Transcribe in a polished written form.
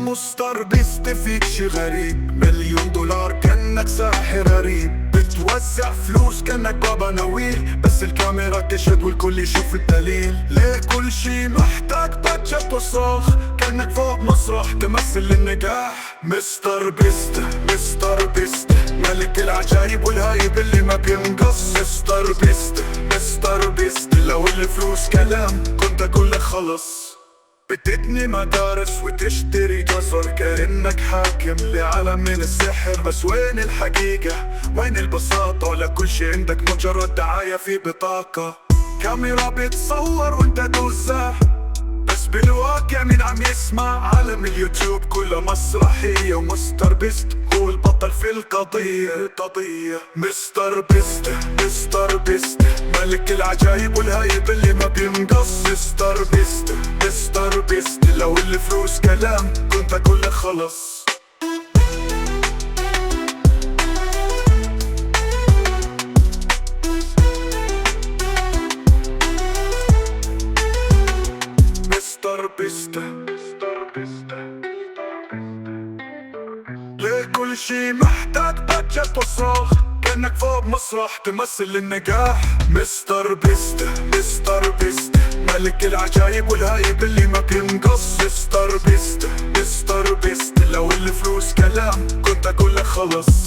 مستر بيست فيك شي غريب، $1,000,000 كأنك ساحر غريب، بتوزع فلوس كأنك بابا نويل، بس الكاميرا تشهد والكل يشوف الدليل. ليه كل شي محتاج بادجت وصاخ، كأنك فوق مسرح تمثل النجاح. مستر بيست مستر بيست ملك العجايب والهايب اللي ما بينقص. مستر بيست مستر بيست لو الفلوس كلام كنت أقولك خلص. بتبني مدارس وتشتري جزر كأنك حاكم لعالم من السحر، بس وين الحقيقة؟ وين البساطة؟ ولا كل شي عندك مجرد دعاية في بطاقة؟ كاميرا بتصور وانت دوزة، بس بالواقع مين عم يسمع؟ عالم اليوتيوب كله مسرحية، ومستر بيست هو البطل في القضية. مستر بيست مستر بيست ملك العجايب والهايب اللي ما بينقص. مستر بيست مستر بيست لو الفلوس كلام كنت أقولك خلص. مستر بيست ليه كل شي محتاج بادجت وصاخ، كأنك فوق مسرح تمثل النجاح. مستر بيست مستر بيست ملك العجايب والهايب اللي ما بينقص. مستر بيست مستر بيست لو الفلوس كلام كنت أقولك خلص.